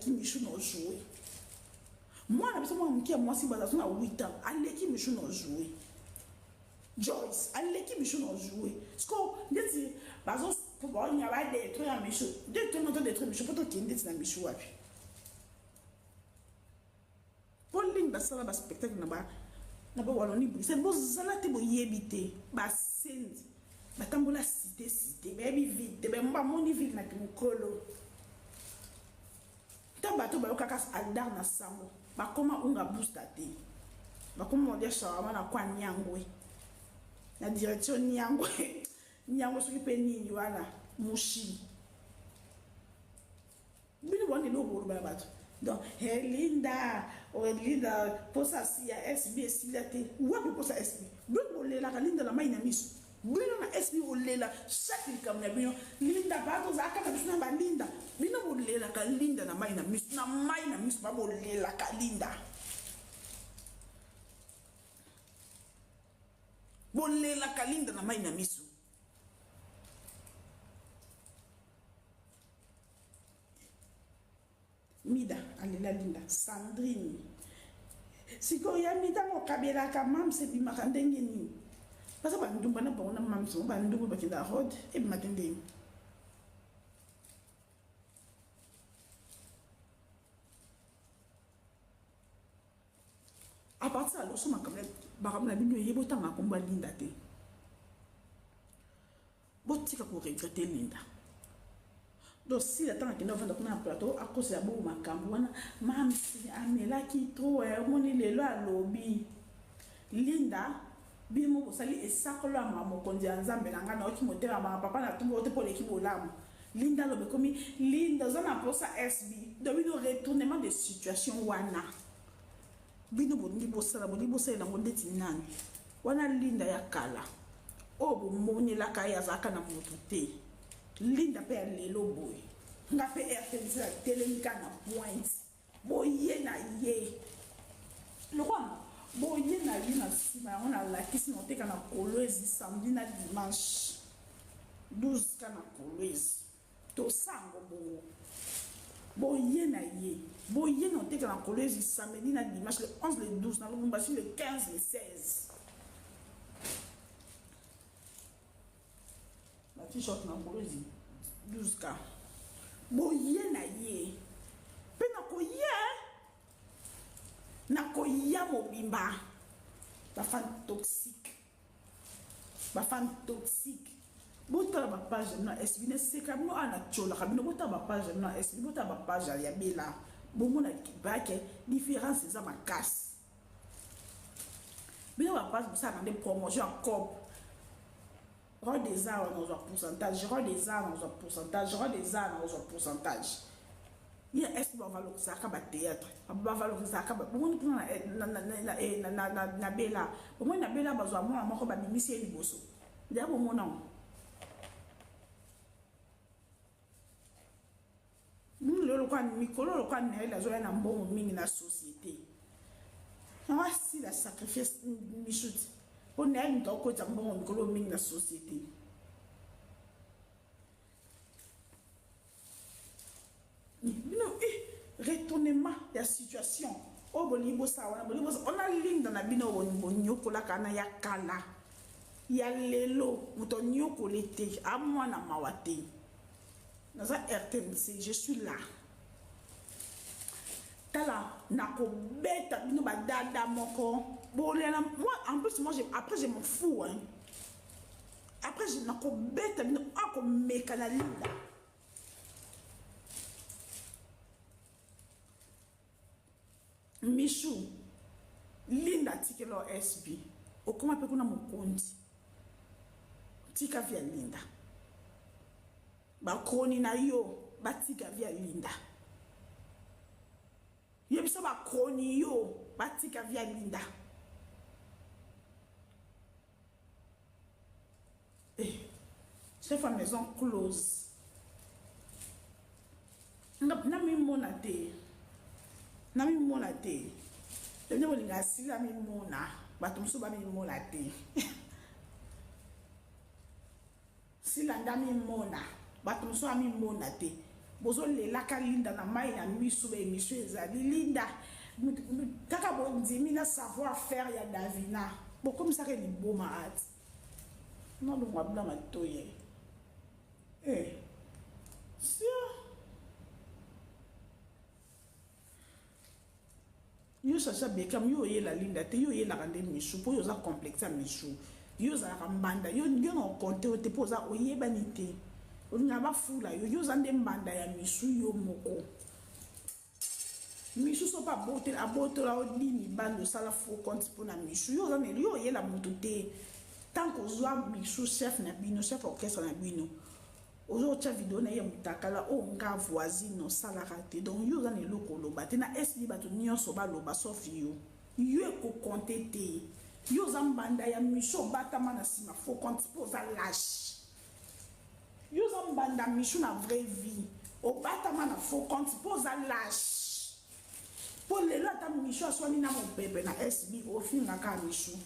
qui Michou n'a joué. Moi, la personne qui a moi si basation à 8 ans, allez qui Michou n'a joué. Joyce, allez qui Michou n'a joué. Ce qu'on dit, par exemple, pour voir, il y a des trucs à Michou. Des trucs, Michou, peut-être qu'il y a des Michou à lui. Pour l'une de ça, spectacle n'a pas walloni. C'est beau, ça là, t'es beau y habiter. Bah, c'est. Bah, tant que la cité, baby vite, bah, mon vite, n'a qu'un colo. Tant bateau, bah, au caca, aldar na samo. Bah, comment on a boosté? Bah, comment on dit ça, on a quoi nyangwe? La direction nyangwe. Nyangwe, ce qui peut ni, voilà, mouchi. Bien, on est là, bah, bateau. Donc, Linda, pour ça, si y a SB, si la té, ou pour ça SB. Bien, on est là, Linda, la main n'a mis. Bien, on a SB, on est là, chaque comme la bien. Linda, pas tous, à quand on a Linda. Bien, on est là, Linda, la main n'a mis. La main n'a mis, pas on est là, Linda. Bon, est là, Linda, la main n'a mis. Mida, Alela Linda, Sandrine. Si ko ya mida mo kabela ka mam se bi makandenge ni. Parce que bandu bana ba ona mam so bandu ba kinda hod e bi matende. À partir de là, so makamela ba kamela bi no yebo tanga ko mba Linda te. Botika ko regretter Linda. Donc si la temps qui nous vend dans un plateau à cause de la boue macambouana mam si amela qui trop mon il est là lobby Linda bimo sali et sakolo maman kondi nzambe na ngana oki motela ma papa na tumbo te pour l'équipe olamu Linda lobe komi Linda zona pour ça SB donc le retournement de situation wana bino bondi bosala na mondeti nani wana Linda ya kala obo moni la kaya zaka na motute Linda pe lelo boy nga pe RTL la télémica na point boye na ye le quoi boye na ye na sima on a la kisi no teka na kolwezi samedi na dimanche 12 kana kolwezi to sango bo boye na ye boye no teka na kolwezi samedi na dimanche le 11 le 12 na Lubumbashi le 15 le 16 la t-shirt na kolwezi 12K boye na ye pe na koya mobimba ba fan toxique bota ba page na SB ne se ka no ana chola ka bino bota ba page na SB bota ba page ya bela bomo na kibake différence za ma casse bino ba page ça na des promotions en cop roi des arts dans un pourcentage, roi des arts dans un pourcentage, roi des arts dans un pourcentage. Il y a est-ce qu'on va valoriser un théâtre, on va valoriser un peu. Pour moi, na bella. Pour moi, na bella, besoin moi, moi, comme Mimi Liboso. D'ailleurs, mon nom. Nous le quoi, Nicolo, le quoi, la joie d'un bon ming na société. Voici la sacrifice Michout. On a une tant que tu as bon dans la société. Retournement de la situation. Oh, on a ligne dans la bino, on a kana ya kala. Ya lelo, ou ton nyoko l'été, à moi na mawate. Dans un RTNC, je suis là. Tala, nako beta, bino badada moko. Bon, moi, en plus, après, je m'en fous. Hein. Après, je n'ai pas bête, je n'ai pas Linda. Michou, Linda, tika lo SB. O comment peut qu'on a mon compte? Tika via Linda. Ba kroni na yo, ba tika via Linda. Yebisa ba kroni yo, ba tika via Linda. Chef à maison close. Nami monate. Nami monate. Le niveau de si la mi mona. Batum suba mi monate. Si la dami mona. Batum suba mi monate. bozo lelaka linda na mai na miso be miso ezali linda kaka bondimi na savoir faire ya Davina comme ça que ni boma ati non lo ngabla matoye si yo sasa bekam yo ye la linda te yo ye la rande miso po yo za complexe miso yo za rambanda yo no compter te poza oyeba ni te on ba fula yo za ndembanda ya miso yo moko misu so pa bote abote la odini bando sala fo compte pour na misu yo zane yo ye la moto te tant que zo misu chef na bino chef orchestre na bino ozo cha video na ye mutakala o nga voisine sala raté donc yo zane lokolo ba te na SB bato nyonso ba loba sauf yo yo ko compter te yo zambanda ya misu batama na sima fo compte pour za lâche yo zambanda misu na vraie vie o batama na fo compte pour za lâche pour les lois ta michu aswani na mon bébé na SB au film na ka michu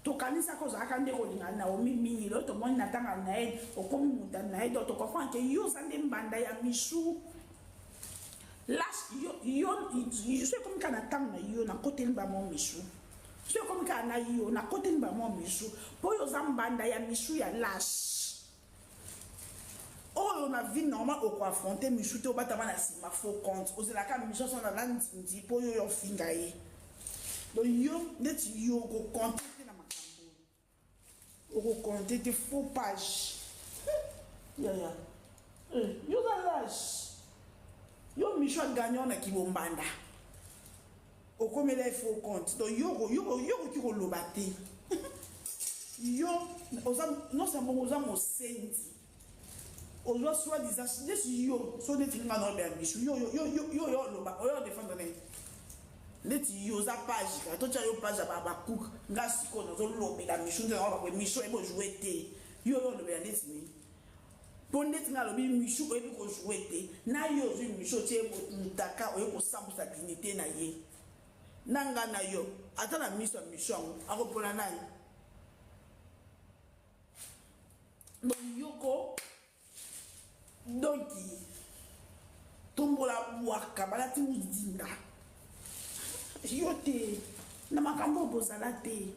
to kanisa ko za ka ndeko na o mimi lo to moni na tanga na e o komi muta na e do to comprendre que yo sande mbanda ya michu las yo c'est comme kana tanga yo na côté ba mon michu c'est comme kana yo na côté ba mon michu po yo zambanda ya michu ya las oh on a vu normal au quoi affronter michu te obatama na sima faux compte ozela ka michu so na ndindi po yo finga ye donc yo net yo ko compter na makambo o compter te faux page ya yo za lâche yo michu gagnant na kibombanda o comme les faux compte donc yo ki ko lobate yo oza non c'est bon oza mo sendi ozo soit disant yo so ne filma no be ambition yo loba oyo défendre ne leti yo za page ka to cha yo page ba cook nga siko no zo lobe la mission de ba ko mission e bo jouer te yo lobe leti ni pondet nga lobi mission ko e ko jouer te na yo zo mission che bo ntaka oyo ko sabu sa dignité na ye nanga na yo ata na mission akopona nani donc yoko donc tombola waka balati udinga yo te na makambo bozala te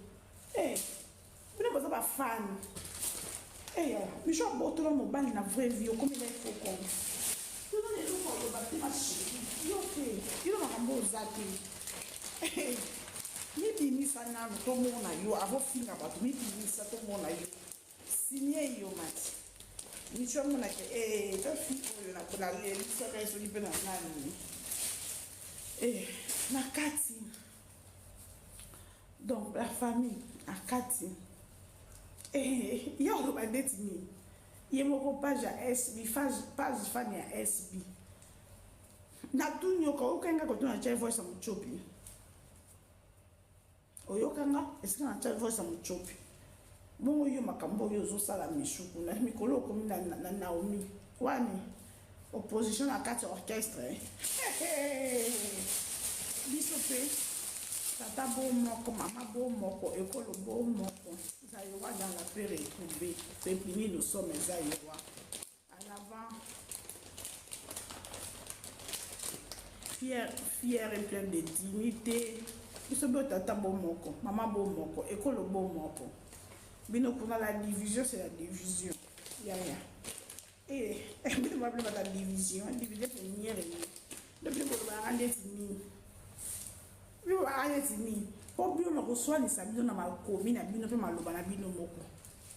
bino boza ba fan micho botolo mobali na vraie vie comme il faut comme yo na le ko lo ba te ma chérie yo te yo na makambo zate mi bimisa na to mona yo avo finga bato mi bimisa to mona yo signé yo mati ni cho mona ke to fiko yo na kuna le so ka so lipe na nani na kati donc la famille a kati yo lo bandeti ni ye moko page ya SB page fan ya SB na tunyo ko ukenga ko tuna chai voice mu chopi oyokanga esika na chai voice mu chopi bongo yo makambo yo zo sala mishuku na mikolo komi na Naomi wani opposition à quatre orchestres biso pe tata bo moko mama bo moko ekolo bo moko ça y va dans la paix retrouvée c'est fini nous sommes ça y va à l'avant fier et plein de dignité biso be tata bo moko mama bo moko ekolo bo moko bino kuna la division c'est la division ya bino ba la division c'est nière le bino ba andetini bino ba andetini po bino ko so ni sabino na makomi na bino pe maloba na bino moko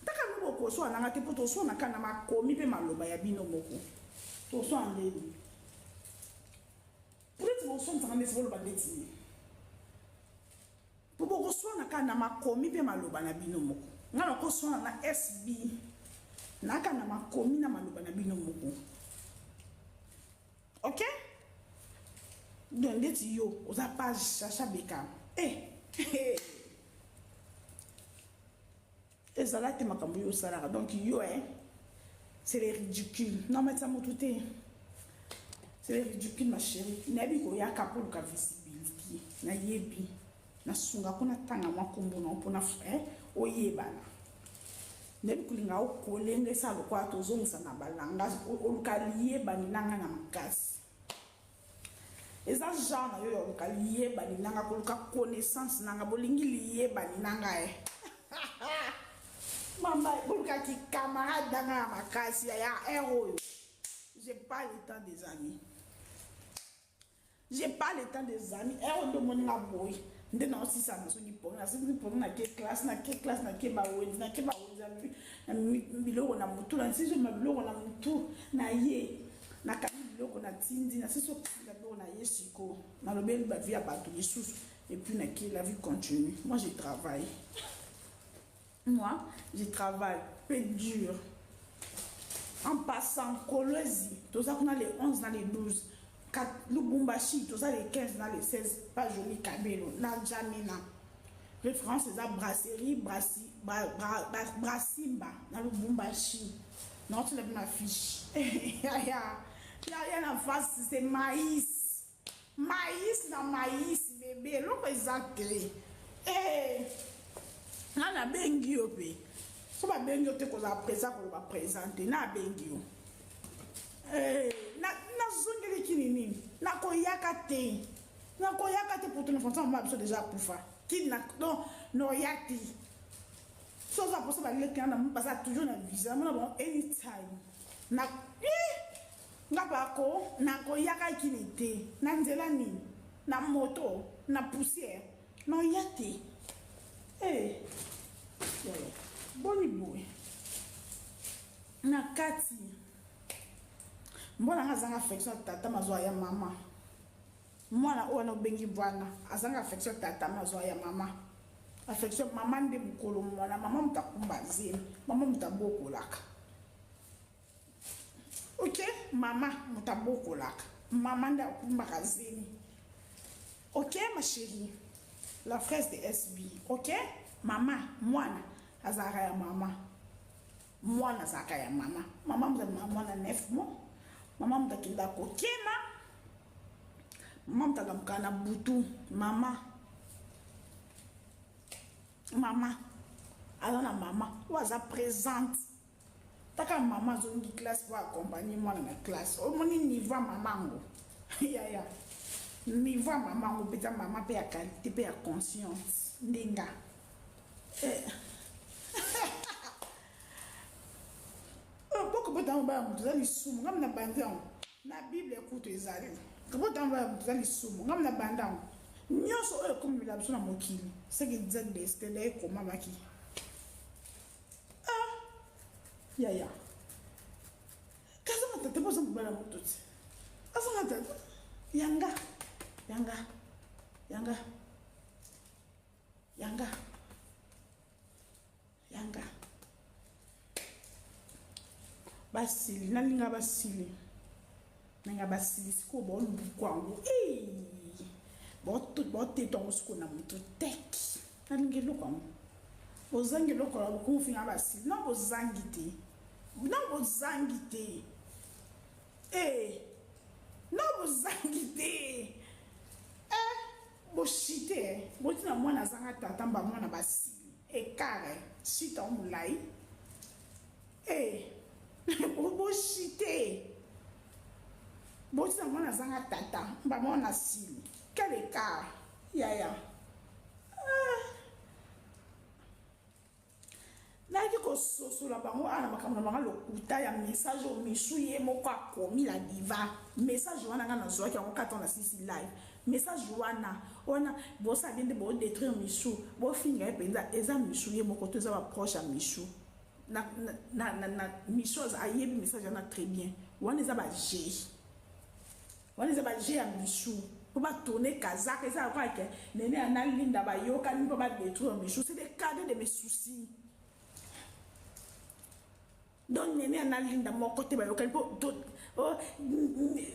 taka bino ko so na ngate po to so na kana makomi pe maloba ya bino moko to so andeni peut-être mon son tanga nesi bolo bandetini po ko so na kana makomi pe maloba na bino moko ngana ko so na SB na kana makomi na maloba na bino moko ok donc ndeti yo oza page chacha beka ezala te makambo yo salaka donc yo c'est les ridicules non mais ça motuté c'est les ridicules ma chérie nabi ko ya kapolo ka visibilité na yebi na sunga kuna tanga makombo na pona oyebana ndeni kulinga ukolenge sa lokwa tozongisa na balanga olukalie baninanga na makasi eza genre yo olukalie baninanga koluka connaissance nanga bolingi liye baninanga mama koluka ki camarade danga makasi ya héros. J'ai pas le temps des amis. J'ai pas le temps des amis. Héros de mon aboy. Ndena aussi ça na so ni pour na ke classe na ke ba wenzi na ke ba wenzi na biloko na mutu na siso mabiloko na mutu na ye na ka biloko na tindi na siso ka biloko na ye siko na lobeli ba vie bato lisusu et puis na ke la vie continue. Moi je travaille. Moi je travaille peu dur. En passant Kolwezi, tout ça qu'on a les 11 dans les 12. Lubumbashi, tout ça les 15 dans les 16. Pas joli Kabelo, na Jamina. Référence c'est la brasserie Brasimba dans Lubumbashi. Non, tu lèves ma fiche. Il y a rien en face, c'est maïs. Maïs dans maïs, bébé. L'eau présente. Eh, là, la bengi au pays. So ba bengi ote ko za presa ko ba présenter na bengi o na zongeli kinini na ko yakate pour ton enfant ma biso déjà kufa ki na no yati so za posa ba le kana mo passa toujours na visa mo na bon anytime na ngapa ko na ko yaka kinite na nzela nini na moto na poussière no yati boni boy na kati mbona ngazanga affection tata mazwa ya mama mwana owana bengi bwana azanga affection tata mazwa ya mama affection mama ndi mukolo mwana mama mutakumba zini mama mutabokolaka ok mama mutabokolaka mama ndi akumba zini ok ma chérie la fraise de SB ok mama mwana azaka ya mama mwana azaka ya mama mama mwana 9 mois mama mutakinda kokema mama mutakamka na butu mama alona mama waza présente taka mama zongi classe pour accompagner mwana na classe omoni niveau mamango ya niveau mamango peta mama pe ya qualité pe ya conscience ndinga Pourquoi tu as dit que tu as dit la Bible écoute ezali. Comment tu as dit que tu as dit nyonso oyo comme la biso na mokili ce qui disait destiny comment maki ya kaza mata posa mbala mototi asa mata yanga basili nalinga basili siko bo lukwangu bote tongo siko na mutu teki nalinga lukwangu bozangi lokola bokufinga basili non bozangi te boshite botina mwana zanga tata mba mwana basili ekare shita omulai boshite botina mwana zanga tata mba mwana sili quel écart yaya naki kososola bango ana makambo na bango lokuta ya message o misu ye moko akomi la diva message wana nga nazwaki yango kata na sisi live message wana bosa bende bo détruire misu bo finga epenza eza misu ye moko to eza ba proche ya misu na misu ayebi message wana très bien wana eza ba G ya misu pour ba tourner kazak eza quoi que nene analinda ba yoka ni pour ba détruire misu c'est des cadres de mes soucis. Donc nene analinda mon côté ba yoka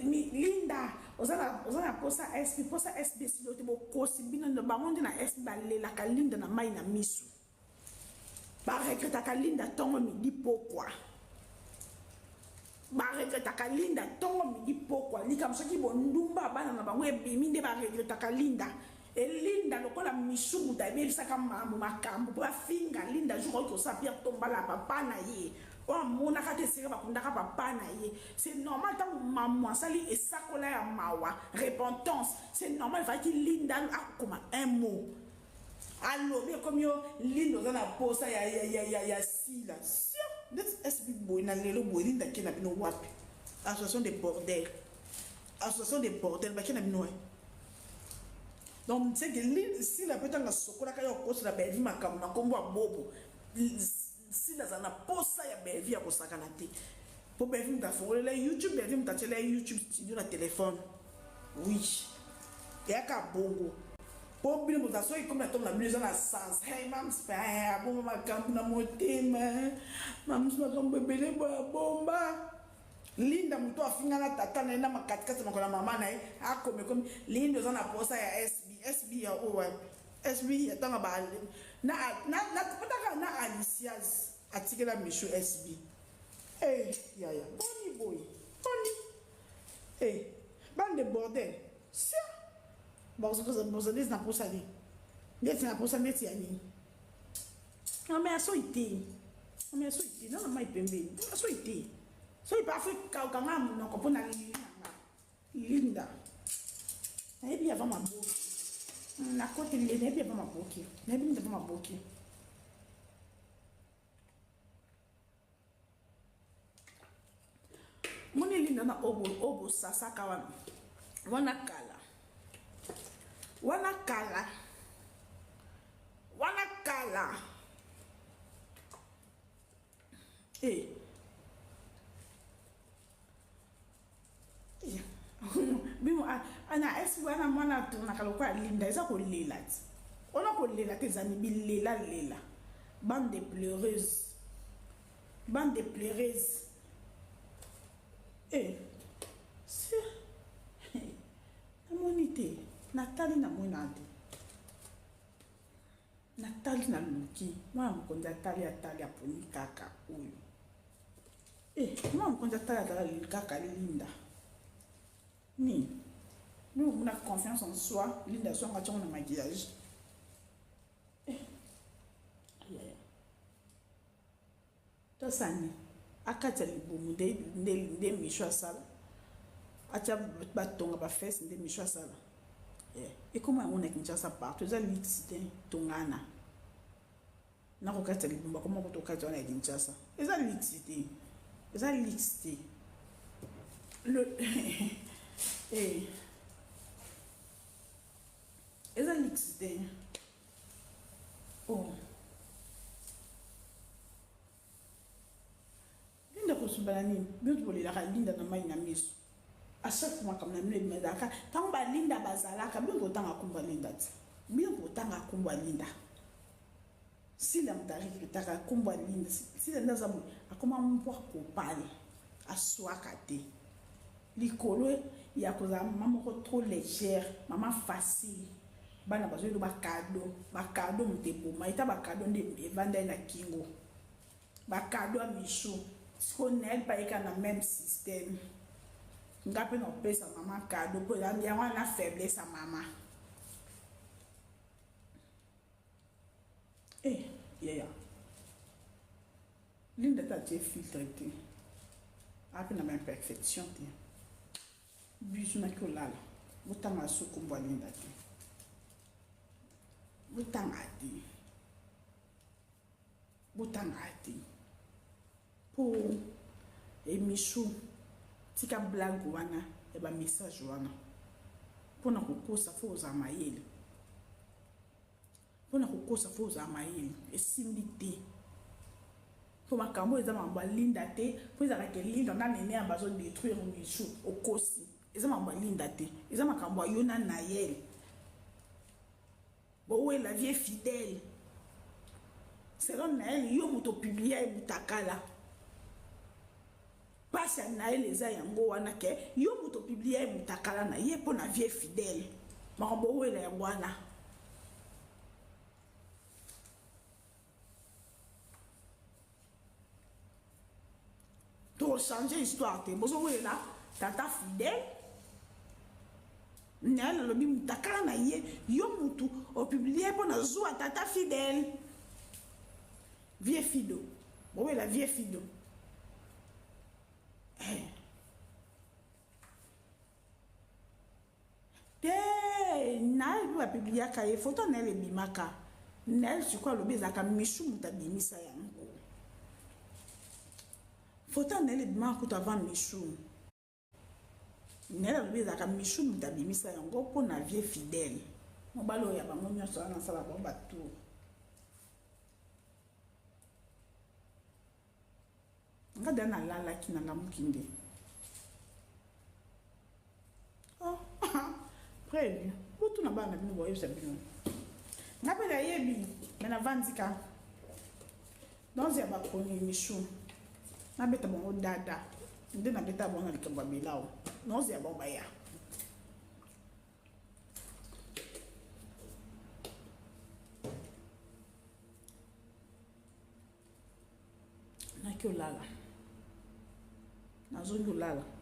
linda ozana posa SP si lote bo kosi bino no bangonde na SP balela kalinda na mai na misu ba regreta kalinda tongo midi pourquoi ba regreta kalinda tongo midi pourquoi lika msoki bondumba bana na bango ebimi nde ba regreta kalinda Linda lokola mishumu da ebebisaka mambo makambo po afinga Linda jour oyo tosapia tombala papa na ye o amonaka te esika bakundaka papa na ye. C'est normal ntango mamu asali esakola ya mawa repentance, c'est normal efaki Linda akoma un mot alobi ekomi yo Linda oza na posa ya sila sia ndeti SB boye na lelo boye Linda ke na bino wapi association de bordel bake na bino wapi. Donc, c'est que si la personne a sokola kaya okosi la bevi makambo na kombo a bobo, si la zana posa ya bevi ya kosakana te. Po bevi mta fongole la YouTube, bevi mta chele YouTube studio na téléphone. Oui. Et aka bongo. Po bile mta so comme la tombe na bile na sens. Hey mam spaya, bomba makambo na motema. Mam makambo bebele bomba. Linda muto afinga na tata na enda makatikati makona mama na ye akome komi Linda oza na posa ya SB ya owa SB ya tanga ba na pataka na Alicia's atikela mishu SB ya boni boy boni bande bordel sia bozo des na posa ni ndeti na posa ndeti ya nini mais aso ite na mai pembeni aso ite. So il parfait quand même non comprend Linda. Et bien avant ma boucle. Na côté les et bien avant ma boucle. Mais bien avant ma boucle. Mon Linda na obo sasa kawana. Wana kala. Bimo ana esi wana mwana tuna kalokwa Linda eza ko lela ti ona ko lela te zani bilela bande de pleureuse si amonite Nathalie na monade Nathalie na luki mwana mkonza Nathalie aponi kaka oyo mwana mkonza Nathalie kaka Linda nous on a confiance en soi. Linda soit en train de maquillage. Toi ça ni. Akata libomu de michwa sala. Acha batonga ba fesse de michwa sala. Et comment on est Kinshasa partout ça lixité tongana. Na ko kata libomu comment ko kata na Kinshasa. Eza lixité. Le eza lixité. Linda kosumbala nini bitu bolelaka Linda na mai na miso à chaque fois comme na mile medaka tango ba Linda bazalaka bitu otanga kumba Linda ti bitu otanga kumba Linda si la mtariki taka kumba Linda si la ndaza mu akoma mpwa kopale aswaka te likolo ya koza maman trop légère maman facile bana bazo ba cadeau mtebo maita ba cadeau nde evanda na kingo ba cadeau a micho siko nel pa eka na même système ngape no pesa maman cadeau po ya wana faiblesse à maman Linda ta te filtre te ape na imperfection te bisu na kolala botanga sukumba Linda te botanga te po michu tika blague wana ba message wana pona kokosa fo za mayele esimbi te po makambo eza mamba Linda te po eza ke Linda na nene ya bazo détruire michu okosi eza mamba Linda te eza makambo ayona na yele bo ouais la vie est fidèle selon Naël yo moto publier mutakala pasa Naël eza yango wana ke yo moto publier mutakala na ye po na vie fidèle makambo ouais la yango wana to changer histoire te bozo ouais là tata fidèle nel lobi mutakala na ye yo mutu o publier pour na zwa tata fidèle vie fido bon la vie fido te na ba publier ka ye photo nel bimaka nel sur quoi lobi zaka mishu mutabimisa yango photo nel bimaka kuta avant mishu nela lobi zaka mishu mutabimisa yango po na vie fidèle mobalo ya bango nyonso wana sala ba batour ngada na lala ki na lamuki nde oh près butu na bana bino boyo sabino ngape la yebi na vandika dans ya bakoni mishu na beta bongo dada nde na beta bongo na likamba bilao noze ya bomba ya na ki olala nazongi olala